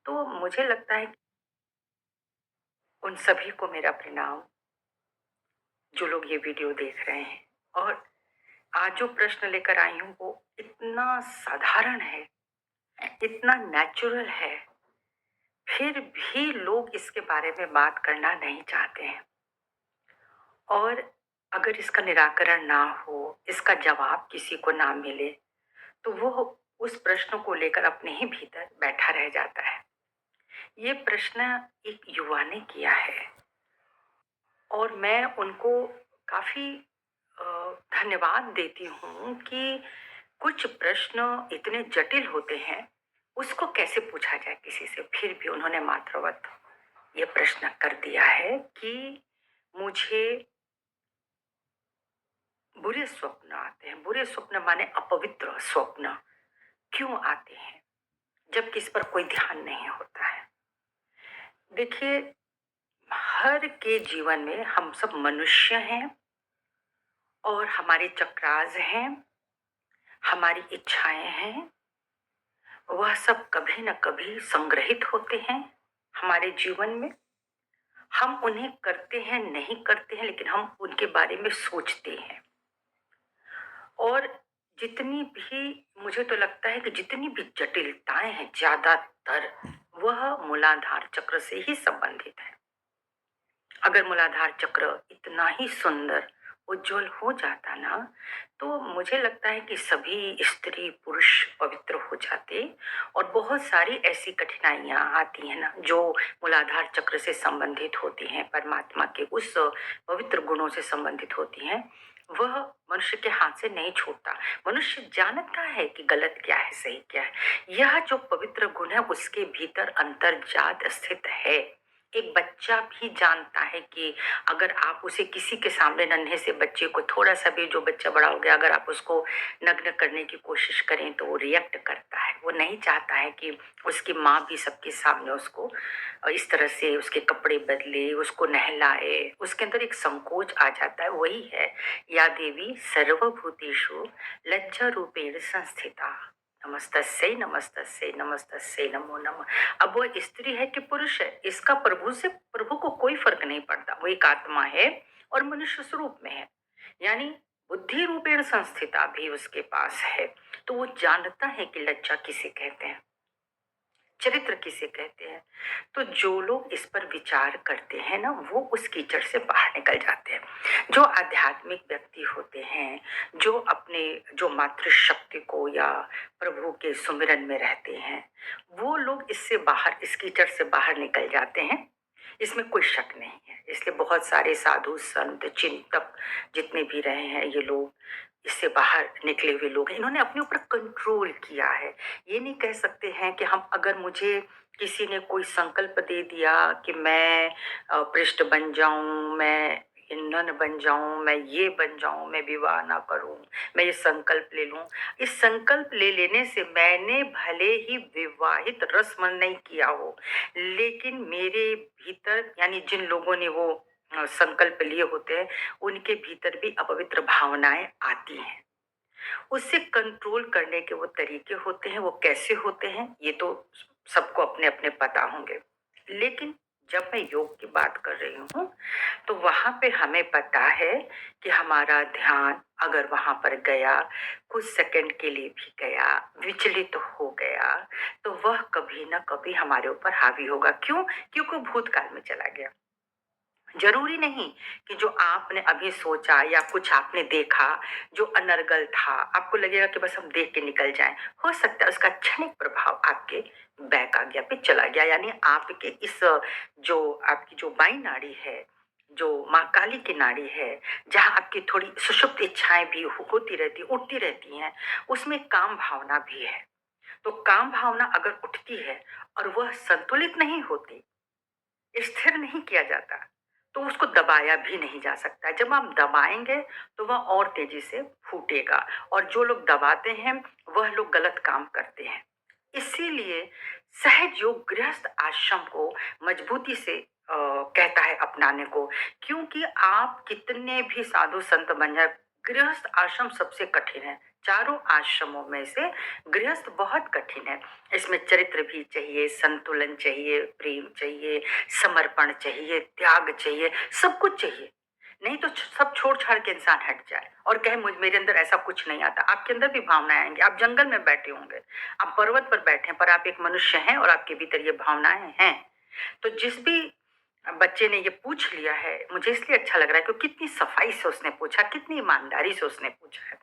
तो मुझे लगता है कि उन सभी को मेरा प्रणाम, जो लोग ये वीडियो देख रहे हैं। और आज जो प्रश्न लेकर आई हूँ वो इतना साधारण है, इतना नेचुरल है, फिर भी लोग इसके बारे में बात करना नहीं चाहते हैं। और अगर इसका निराकरण ना हो, इसका जवाब किसी को ना मिले, तो वो उस प्रश्न को लेकर अपने ही भीतर बैठा रह जाता है। ये प्रश्न एक युवा ने किया है और मैं उनको काफ़ी धन्यवाद देती हूँ कि कुछ प्रश्न इतने जटिल होते हैं, उसको कैसे पूछा जाए किसी से, फिर भी उन्होंने मात्रवत ये प्रश्न कर दिया है कि मुझे बुरे स्वप्न आते हैं। बुरे स्वप्न माने अपवित्र स्वप्न क्यों आते हैं, जबकि इस पर कोई ध्यान नहीं होता है। देखिए, हर के जीवन में हम सब मनुष्य हैं और हमारे चक्रास हैं, हमारी इच्छाएं हैं, वह सब कभी न कभी संग्रहित होते हैं हमारे जीवन में। हम उन्हें करते हैं, नहीं करते हैं, लेकिन हम उनके बारे में सोचते हैं। और जितनी भी, मुझे तो लगता है कि जितनी भी जटिलताएं हैं, ज्यादातर वह मूलाधार चक्र से ही संबंधित है। अगर मूलाधार चक्र इतना ही सुंदर उज्जवल हो जाता ना, तो मुझे लगता है कि सभी स्त्री पुरुष पवित्र हो जाते। और बहुत सारी ऐसी कठिनाइयां आती हैं ना, जो मूलाधार चक्र से संबंधित होती हैं, परमात्मा के उस पवित्र गुणों से संबंधित होती हैं, वह मनुष्य के हाथ से नहीं छूटता। मनुष्य जानता है कि गलत क्या है, सही क्या है। यह जो पवित्र गुण है उसके भीतर अंतर्जात स्थित है। एक बच्चा भी जानता है कि अगर आप उसे किसी के सामने, नन्हे से बच्चे को, थोड़ा सा भी, जो बच्चा बड़ा हो गया, अगर आप उसको नग्न करने की कोशिश करें तो वो रिएक्ट करता है। वो नहीं चाहता है कि उसकी माँ भी सबके सामने उसको इस तरह से उसके कपड़े बदले, उसको नहलाए। उसके अंदर एक संकोच आ जाता है। वही है, या देवी सर्वभूतेषु लज्जा रूपेण संस्थिता, नमस्तस्यै नमस्तस्यै नमस्तस्यै नमो नमः। अब वो स्त्री है कि पुरुष है, इसका प्रभु को कोई फर्क नहीं पड़ता। वो एक आत्मा है और मनुष्य स्वरूप में है, यानी बुद्धि रूपेण संस्थिता भी उसके पास है। तो वो जानता है कि लज्जा किसे कहते हैं, चरित्र किसे कहते हैं। तो जो लोग इस पर विचार करते हैं ना, वो उस कीचड़ से बाहर निकल जाते हैं। जो आध्यात्मिक व्यक्ति होते हैं, जो अपने, जो मातृशक्ति को या प्रभु के सुमिरन में रहते हैं, वो लोग इससे बाहर, इस कीचड़ से बाहर निकल जाते हैं। इसमें कोई शक नहीं है। इसलिए बहुत सारे साधु संत चिंतक जितने भी रहे हैं, ये लोग इससे बाहर निकले हुए लोग हैं। इन्होंने अपने ऊपर कंट्रोल किया है। ये नहीं कह सकते हैं कि हम, अगर मुझे किसी ने कोई संकल्प दे दिया कि मैं पृष्ठ बन जाऊं, मैं ईंधन बन जाऊं, मैं ये बन जाऊं, मैं विवाह ना करूं, मैं ये संकल्प ले लूं। इस संकल्प ले लेने से मैंने भले ही विवाहित रस्म नहीं किया हो, लेकिन मेरे भीतर, यानी जिन लोगों ने वो संकल्प लिए होते हैं, उनके भीतर भी अपवित्र भावनाएं आती हैं। उससे कंट्रोल करने के वो तरीके होते हैं। वो कैसे होते हैं ये तो सबको अपने अपने पता होंगे, लेकिन जब मैं योग की बात कर रही हूँ, तो वहां पे हमें पता है कि हमारा ध्यान अगर वहां पर गया, कुछ सेकंड के लिए भी गया, विचलित हो गया, तो वह कभी ना कभी हमारे ऊपर हावी होगा। क्यों? क्योंकि वो भूतकाल में चला गया। जरूरी नहीं कि जो आपने अभी सोचा या कुछ आपने देखा जो अनर्गल था, आपको लगेगा कि बस हम देख के निकल जाएं। हो सकता है उसका क्षणिक प्रभाव आपके बैक आ गया, पे चला गया, यानी आपके इस, जो आपकी जो बाई नाड़ी है, जो माँ काली की नाड़ी है, जहाँ आपकी थोड़ी सुषुप्त इच्छाएं भी होती रहती, उठती रहती हैं, उसमें काम भावना भी है। तो काम भावना अगर उठती है और वह संतुलित नहीं होती, स्थिर नहीं किया जाता, तो उसको दबाया भी नहीं जा सकता। जब आप दबाएंगे तो वह और तेजी से फूटेगा। और जो लोग दबाते हैं वह लोग गलत काम करते हैं। इसीलिए सहज योग गृहस्थ आश्रम को मजबूती से कहता है अपनाने को। क्योंकि आप कितने भी साधु संत बन जाए, गृहस्थ आश्रम सबसे कठिन है। चारों आश्रमों में से गृहस्थ बहुत कठिन है। इसमें चरित्र भी चाहिए, संतुलन चाहिए, प्रेम चाहिए, समर्पण चाहिए, त्याग चाहिए, सब कुछ चाहिए। नहीं तो सब छोड़ छाड़ के इंसान हट जाए और कहे मुझ मेरे अंदर ऐसा कुछ नहीं आता। आपके अंदर भी भावनाएं आएंगी। आप जंगल में बैठे होंगे, आप पर्वत पर बैठे हैं, पर आप एक मनुष्य हैं और आपके भीतर ये भावनाएं हैं। तो जिस भी बच्चे ने ये पूछ लिया है, मुझे इसलिए अच्छा लग रहा है क्योंकि कितनी सफाई से उसने पूछा, कितनी ईमानदारी से उसने पूछा है।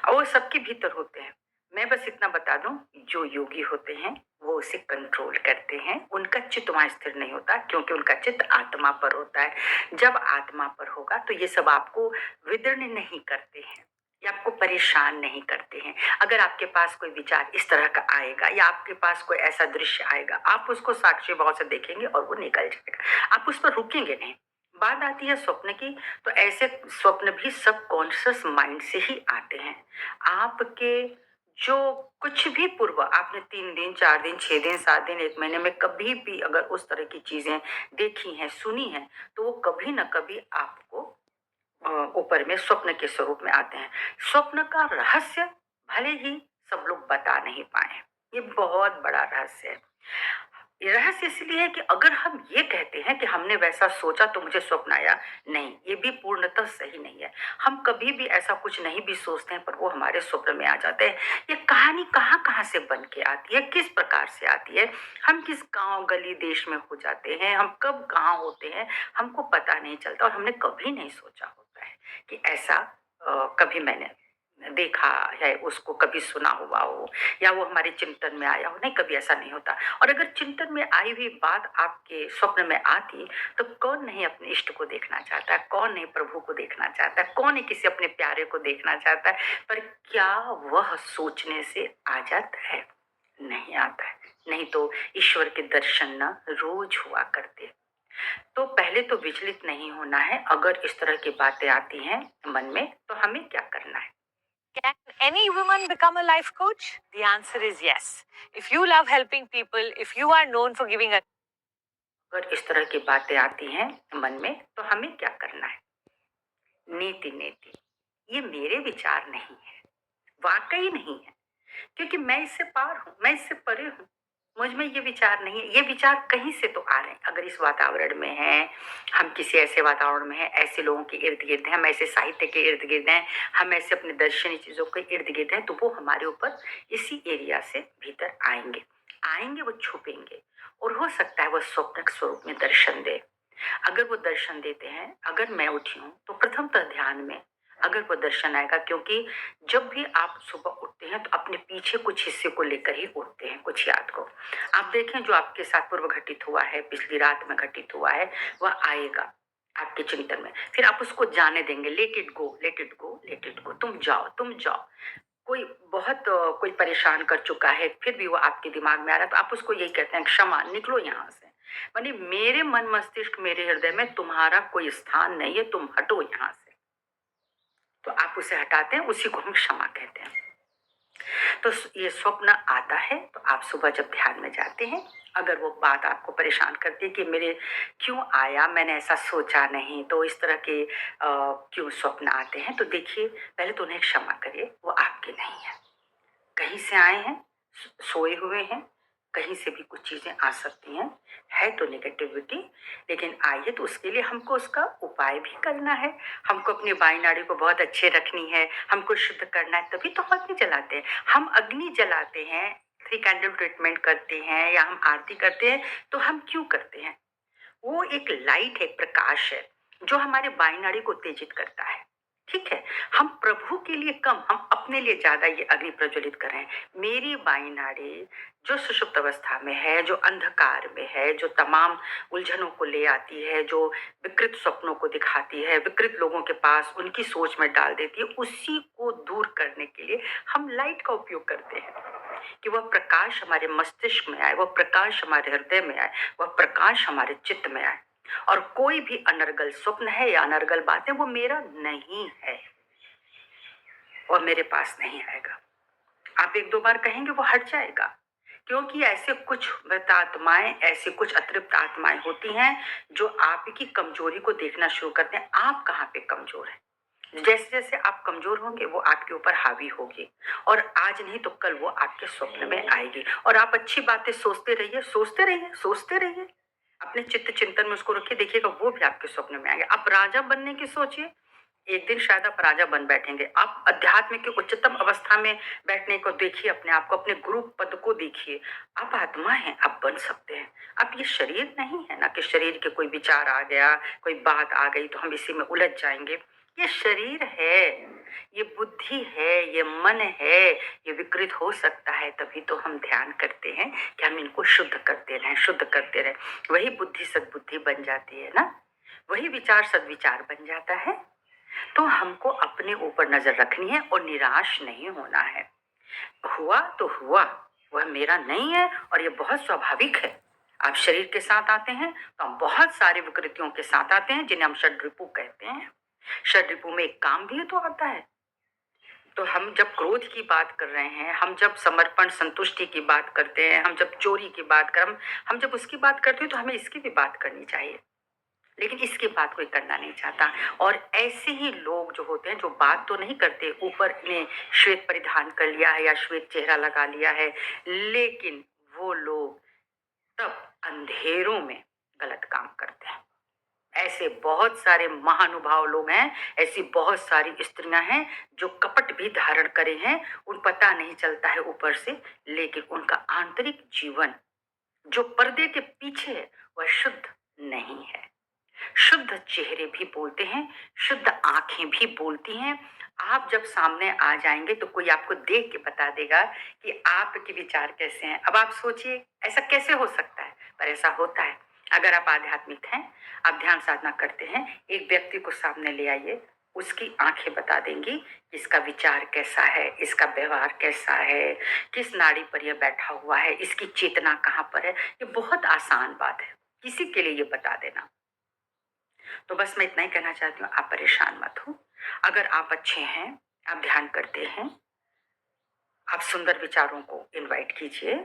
और वो सबके भीतर होते हैं। मैं बस इतना बता दूं, जो योगी होते हैं वो उसे कंट्रोल करते हैं। उनका चित्त वहां स्थिर नहीं होता क्योंकि उनका चित्त आत्मा पर होता है। जब आत्मा पर होगा तो ये सब आपको विदीर्ण नहीं करते हैं, ये आपको परेशान नहीं करते हैं। अगर आपके पास कोई विचार इस तरह का आएगा या आपके पास कोई ऐसा दृश्य आएगा, आप उसको साक्षी भाव से देखेंगे और वो निकल जाएगा। आप उस पर रुकेंगे नहीं। बात आती है स्वप्न की, तो ऐसे स्वप्न भी सबकॉन्शियस माइंड से ही आते हैं। आपके जो कुछ भी पूर्व आपने 3 दिन 4 दिन 6 दिन 7 दिन 1 महीने में कभी भी अगर उस तरह की चीजें देखी हैं, सुनी हैं, तो वो कभी ना कभी आपको ऊपर में स्वप्न के स्वरूप में आते हैं। स्वप्न का रहस्य भले ही सब लोग बता नहीं पाए, ये बहुत बड़ा रहस्य है। ये रहस्य इसलिए है कि अगर हम ये कहते हैं कि हमने वैसा सोचा तो मुझे स्वप्न आया, नहीं, ये भी पूर्णतः सही नहीं है। हम कभी भी ऐसा कुछ नहीं भी सोचते हैं पर वो हमारे स्वप्न में आ जाते हैं। ये कहानी कहाँ कहाँ से बन के आती है, किस प्रकार से आती है, हम किस गांव गली देश में हो जाते हैं, हम कब कहाँ होते हैं, हमको पता नहीं चलता और हमने कभी नहीं सोचा होता है कि ऐसा कभी मैंने देखा है, उसको कभी सुना हुआ हो या वो हमारे चिंतन में आया हो। नहीं, कभी ऐसा नहीं होता। और अगर चिंतन में आई हुई बात आपके स्वप्न में आती तो कौन नहीं अपने इष्ट को देखना चाहता है, कौन नहीं प्रभु को देखना चाहता है, कौन नहीं किसी अपने प्यारे को देखना चाहता है। पर क्या वह सोचने से आ जाता है? नहीं आता है। नहीं तो ईश्वर के दर्शन ना रोज हुआ करते। तो पहले तो विचलित नहीं होना है। अगर इस तरह की बातें आती हैं मन में तो हमें क्या करना है? Can any woman become a life coach? The answer is yes. If you love helping people, if you are known for giving a अगर इस तरह की बातें आती हैं मन में तो हमें क्या करना है? नीति नीति, ये मेरे विचार नहीं है, वाकई नहीं है, क्योंकि मैं इससे पार हूं, मैं इससे परे हूं। मुझ में ये विचार नहीं है। ये विचार कहीं से तो आ रहे हैं। अगर इस वातावरण में है, हम किसी ऐसे वातावरण में हैं, ऐसे लोगों के इर्द गिर्द हैं, हम ऐसे साहित्य के इर्द गिर्द हैं, हम ऐसे अपने दर्शनीय चीजों के इर्द गिर्द हैं, तो वो हमारे ऊपर इसी एरिया से भीतर आएंगे। आएंगे, वो छुपेंगे और हो सकता है वो स्वप्न के स्वरूप में दर्शन दे। अगर वो दर्शन देते हैं, अगर मैं उठी हूँ तो प्रथमतः ध्यान में अगर वो दर्शन आएगा, क्योंकि जब भी आप सुबह उठते हैं तो अपने पीछे कुछ हिस्से को लेकर ही उठते हैं, कुछ याद को। आप देखें जो आपके साथ पूर्व घटित हुआ है, पिछली रात में घटित हुआ है, वह आएगा आपके चिंतन में। फिर आप उसको जाने देंगे। Let it go, let it go, let it go. तुम जाओ, तुम जाओ। कोई बहुत कोई परेशान कर चुका है, फिर भी वो आपके दिमाग में आ रहा है, तो आप उसको यही कहते हैं, क्षमा, निकलो यहाँ से। माने मेरे मन मस्तिष्क, मेरे हृदय में तुम्हारा कोई स्थान नहीं है, तुम हटो यहाँ से। तो आप उसे हटाते हैं, उसी को हम क्षमा कहते हैं। तो ये स्वप्न आता है तो आप सुबह जब ध्यान में जाते हैं, अगर वो बात आपको परेशान करती है कि मेरे क्यों आया, मैंने ऐसा सोचा नहीं, तो इस तरह के क्यों स्वप्न आते हैं, तो देखिए पहले तो उन्हें क्षमा करिए, वो आपके नहीं है। कहीं से आए हैं, सोए हुए हैं, कहीं से भी कुछ चीजें आ सकती हैं, है तो नेगेटिविटी, लेकिन आई है तो उसके लिए हमको उसका उपाय भी करना है। हमको अपनी वायु नाड़ी को बहुत अच्छे रखनी है, हमको शुद्ध करना है, तभी तो हम अग्नि जलाते हैं। हम अग्नि जलाते हैं, 3 कैंडल ट्रीटमेंट करते हैं या हम आरती करते हैं, तो हम क्यों करते हैं? वो एक लाइट है, प्रकाश है, जो हमारे वायु नाड़ी को उत्तेजित करता है। ठीक है, हम प्रभु के लिए कम, हम अपने लिए ज्यादा ये अग्नि प्रज्वलित कर रहे हैं। मेरी वायु नाड़ी जो सुषुप्त अवस्था में है, जो अंधकार में है, जो तमाम उलझनों को ले आती है, जो विकृत स्वप्नों को दिखाती है, विकृत लोगों के पास उनकी सोच में डाल देती है, उसी को दूर करने के लिए हम लाइट का उपयोग करते हैं कि वह प्रकाश हमारे मस्तिष्क में आए, वह प्रकाश हमारे हृदय में आए, वह प्रकाश हमारे चित्त में आए। और कोई भी अनर्गल स्वप्न है या अनर्गल बातें, वो मेरा नहीं है और मेरे पास नहीं आएगा। आप 1-2 बार कहेंगे, वो हट जाएगा, क्योंकि ऐसे कुछ मृत आत्माएं, ऐसी कुछ अतृप्त आत्माएं होती हैं जो आपकी कमजोरी को देखना शुरू करते हैं। आप कहाँ पे कमजोर हैं? जैसे जैसे आप कमजोर होंगे वो आपके ऊपर हावी होगी, और आज नहीं तो कल वो आपके स्वप्न में आएगी। और आप अच्छी बातें सोचते रहिए, सोचते रहिए, सोचते रहिए, अपने चित्त चिंतन में उसको रखिए, देखिएगा वो भी आपके स्वप्न में आएंगे। आप राजा बनने की सोचिए, एक दिन शायद आप राजा बन बैठेंगे। आप अध्यात्म की उच्चतम अवस्था में बैठने को देखिए, अपने आप को, अपने गुरु पद को देखिए। आप आत्मा हैं, आप बन सकते हैं। अब ये शरीर नहीं है ना कि शरीर के कोई विचार आ गया, कोई बात आ गई तो हम इसी में उलझ जाएंगे। ये शरीर है, ये बुद्धि है, ये मन है, ये विकृत हो सकता है, तभी तो हम ध्यान करते हैं कि हम इनको शुद्ध करते रहें, शुद्ध करते रहें। वही बुद्धि सद्बुद्धि बन जाती है ना, वही विचार सद्विचार बन जाता है। तो हमको अपने ऊपर नजर रखनी है और निराश नहीं होना है। हुआ तो हुआ, वह मेरा नहीं है, और ये बहुत स्वाभाविक है। आप शरीर के साथ आते हैं तो हम बहुत सारी विकृतियों के साथ आते हैं, जिन्हें हम षड्रिपु कहते हैं। षड्रिपु में एक काम भी तो आता है। तो हम जब क्रोध की बात कर रहे हैं, हम जब समर्पण संतुष्टि की बात करते हैं, हम जब चोरी की बात कर, हम जब उसकी बात करते हैं तो हमें इसकी भी बात करनी चाहिए। लेकिन इसकी बात कोई करना नहीं चाहता। और ऐसे ही लोग जो होते हैं, जो बात तो नहीं करते, ऊपर ने श्वेत परिधान कर लिया है या श्वेत चेहरा लगा लिया है, लेकिन वो लोग तब अंधेरों में गलत काम करते हैं। ऐसे बहुत सारे महानुभाव लोग हैं, ऐसी बहुत सारी स्त्रियां हैं जो कपट भी धारण करे हैं, उन पता नहीं चलता है ऊपर से, लेकिन उनका आंतरिक जीवन जो पर्दे के पीछे है वह शुद्ध नहीं है। शुद्ध चेहरे भी बोलते हैं, शुद्ध आंखें भी बोलती हैं। आप जब सामने आ जाएंगे तो कोई आपको देख के बता देगा कि आपके विचार कैसे हैं। अब आप सोचिए ऐसा कैसे हो सकता है, पर ऐसा होता है। अगर आप आध्यात्मिक हैं, आप ध्यान साधना करते हैं, एक व्यक्ति को सामने ले आइए, उसकी आंखें बता देंगी इसका विचार कैसा है, इसका व्यवहार कैसा है, किस नाड़ी पर यह बैठा हुआ है, इसकी चेतना कहाँ पर है। ये बहुत आसान बात है किसी के लिए ये बता देना। तो बस मैं इतना ही कहना चाहती हूँ, आप परेशान मत हो। अगर आप अच्छे हैं, आप ध्यान करते हैं, आप सुंदर विचारों को इनवाइट कीजिए।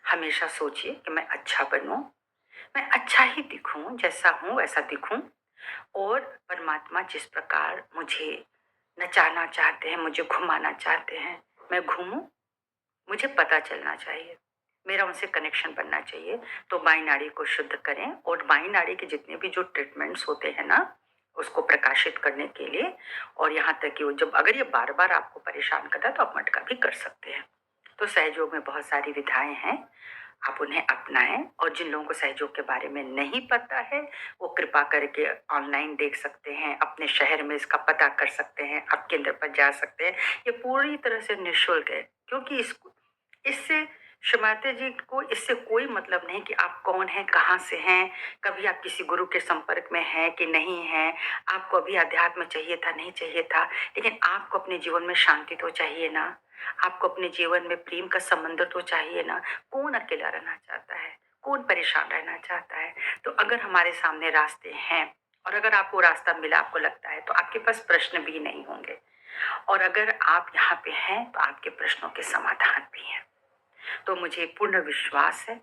हमेशा सोचिए कि मैं अच्छा बनूं, मैं अच्छा ही दिखूं, जैसा हूं वैसा दिखूं। और परमात्मा जिस प्रकार मुझे नचाना चाहते हैं, मुझे घुमाना चाहते हैं, मैं घूमूं। मुझे पता चलना चाहिए, मेरा उनसे कनेक्शन बनना चाहिए। तो बाई नाड़ी को शुद्ध करें, और बाई नाड़ी के जितने भी जो ट्रीटमेंट्स होते हैं ना, उसको प्रकाशित करने के लिए। और यहाँ तक कि वो जब अगर ये बार बार आपको परेशान करता है तो आप मटका भी कर सकते हैं। तो सहयोग में बहुत सारी विधाएं हैं, आप उन्हें अपनाएं। और जिन लोगों को सहयोग के बारे में नहीं पता है, वो कृपा करके ऑनलाइन देख सकते हैं, अपने शहर में इसका पता कर सकते हैं, आप केंद्र पर जा सकते हैं। ये पूरी तरह से निःशुल्क है, क्योंकि इससे श्रीमाते जी को इससे कोई मतलब नहीं कि आप कौन हैं, कहाँ से हैं, कभी आप किसी गुरु के संपर्क में हैं कि नहीं हैं, आपको अभी अध्यात्म चाहिए था नहीं चाहिए था, लेकिन आपको अपने जीवन में शांति तो चाहिए ना, आपको अपने जीवन में प्रेम का संबंध तो चाहिए ना। कौन अकेला रहना चाहता है, कौन परेशान रहना चाहता है। तो अगर हमारे सामने रास्ते हैं, और अगर आपको रास्ता मिला, आपको लगता है, तो आपके पास प्रश्न भी नहीं होंगे। और अगर आप यहाँ पे हैं तो आपके प्रश्नों के समाधान भी हैं। तो मुझे पूर्ण विश्वास है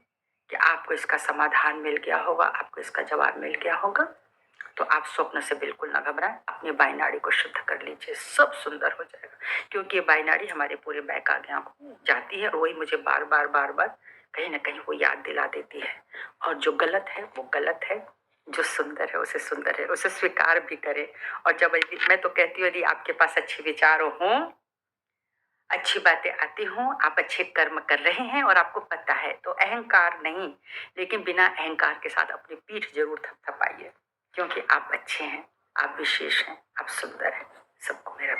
कि आपको इसका समाधान मिल गया होगा, आपको इसका जवाब मिल गया होगा। तो आप स्वप्न से बिल्कुल ना घबराएं, अपनी बाई नाड़ी को शुद्ध कर लीजिए, सब सुंदर हो जाएगा। क्योंकि ये बाई नाड़ी हमारे पूरे बैक आज्ञा को जाती है, और वही मुझे बार बार बार बार कहीं ना कहीं वो याद दिला देती है। और जो गलत है वो गलत है, जो सुंदर है उसे सुंदर है, उसे स्वीकार भी करें। और जब मैं तो कहती हूँ, यदि आपके पास अच्छे विचार हों, अच्छी बातें आती हों, आप अच्छे कर्म कर रहे हैं और आपको पता है, तो अहंकार नहीं, लेकिन बिना अहंकार के साथ अपनी पीठ जरूर थपथपाइए, क्योंकि आप अच्छे हैं, आप विशेष हैं, आप सुंदर हैं। सबको मेरा